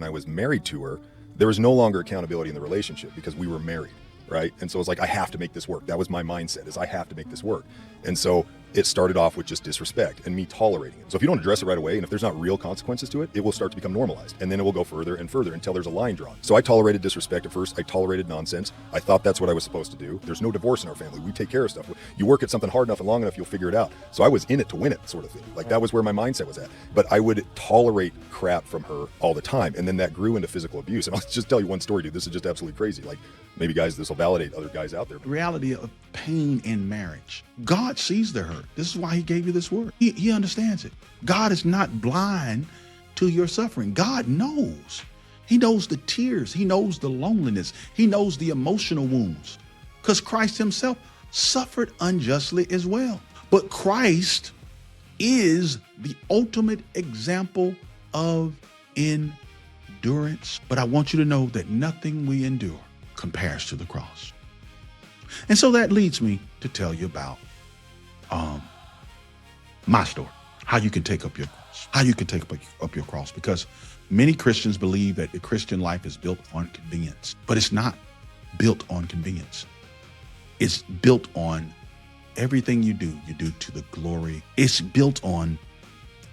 I was married to her, there was no longer accountability in the relationship because we were married, right? And so it was like, I have to make this work. That was my mindset, is I have to make this work. And so it started off with just disrespect and me tolerating it. So if you don't address it right away, and if there's not real consequences to it, it will start to become normalized. And then it will go further and further until there's a line drawn. So I tolerated disrespect at first. I tolerated nonsense. I thought that's what I was supposed to do. There's no divorce in our family. We take care of stuff. You work at something hard enough and long enough, you'll figure it out. So I was in it to win it, sort of thing. Like, that was where my mindset was at. But I would tolerate crap from her all the time. And then that grew into physical abuse. And I'll just tell you one story, dude. This is just absolutely crazy. Like, maybe guys, this will validate other guys out there. The reality of pain in marriage. God sees the hurt. This is why he gave you this word. He understands it. God is not blind to your suffering. God knows. He knows the tears. He knows the loneliness. He knows the emotional wounds. Because Christ himself suffered unjustly as well. But Christ is the ultimate example of endurance. But I want you to know that nothing we endure compares to the cross. And so that leads me to tell you about my story, how you can take up your cross, up your cross, because many Christians believe that the Christian life is built on convenience, but it's not built on convenience. It's built on everything you do to the glory. It's built on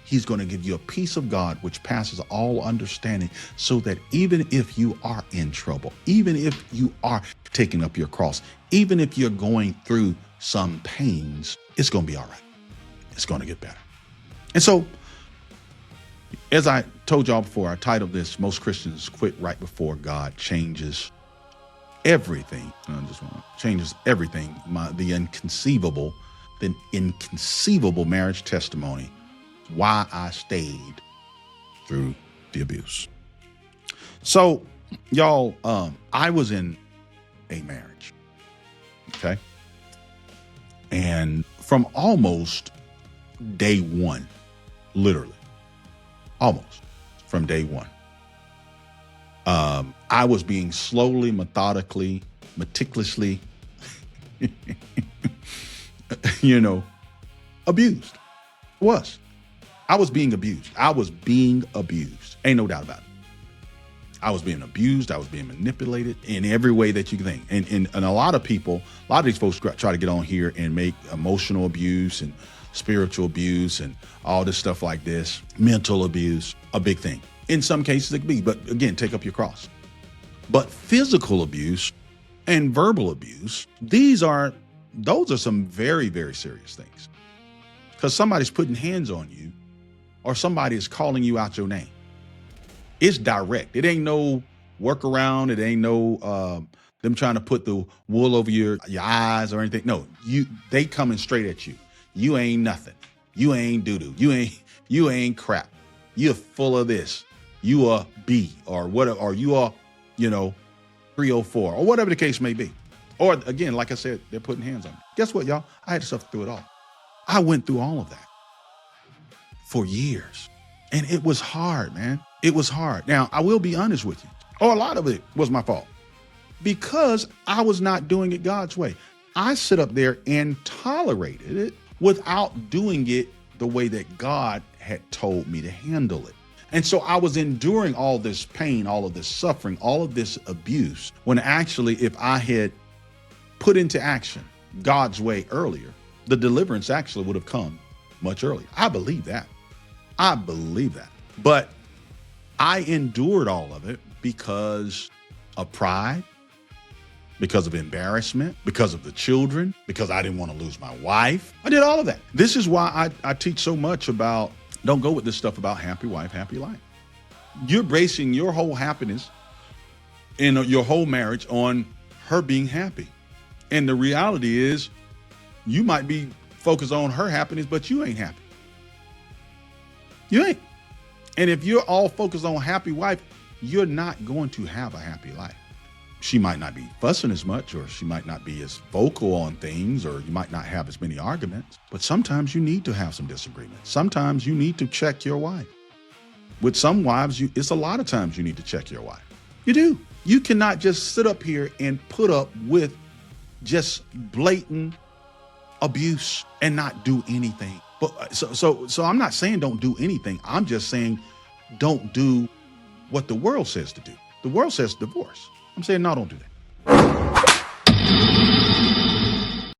he's going to give you a peace of God, which passes all understanding, so that even if you are in trouble, even if you are taking up your cross, even if you're going through some pains, it's going to be all right. It's going to get better. And so, as I told y'all before, I titled this, Most Christians Quit Right Before God Changes Everything. Changes everything. The inconceivable marriage testimony, why I stayed through the abuse. So, y'all, I was in a marriage, okay? And from almost day one, literally, almost from day one, I was being slowly, methodically, meticulously, abused. I was being abused. Ain't no doubt about it. I was being abused. I was being manipulated in every way that you can think. And a lot of these folks try to get on here and make emotional abuse and spiritual abuse and all this stuff like this, mental abuse, a big thing. In some cases it could be, but again, take up your cross. But physical abuse and verbal abuse, those are some very, very serious things. Because somebody's putting hands on you or somebody is calling you out your name. It's direct. It ain't no workaround. It ain't no them trying to put the wool over your eyes or anything. No, they coming straight at you. You ain't nothing. You ain't doo-doo. You ain't crap. You're full of this. You are B or whatever, or you are, 304 or whatever the case may be. Or again, like I said, they're putting hands on me. Guess what, y'all? I had to suffer through it all. I went through all of that for years. And it was hard, man. It was hard. Now, I will be honest with you. A lot of it was my fault because I was not doing it God's way. I sit up there and tolerated it without doing it the way that God had told me to handle it. And so I was enduring all this pain, all of this suffering, all of this abuse, when actually if I had put into action God's way earlier, the deliverance actually would have come much earlier. I believe that. But I endured all of it because of pride, because of embarrassment, because of the children, because I didn't want to lose my wife. I did all of that. This is why I teach so much about, don't go with this stuff about happy wife, happy life. You're basing your whole happiness in your whole marriage on her being happy. And the reality is you might be focused on her happiness, but you ain't happy. You ain't. And if you're all focused on happy wife, you're not going to have a happy life. She might not be fussing as much, or she might not be as vocal on things, or you might not have as many arguments. But sometimes you need to have some disagreements. Sometimes you need to check your wife. With some wives, it's a lot of times you need to check your wife. You do. You cannot just sit up here and put up with just blatant abuse and not do anything. But so I'm not saying don't do anything. I'm just saying don't do what the world says to do. The world says divorce. I'm saying, no, don't do that.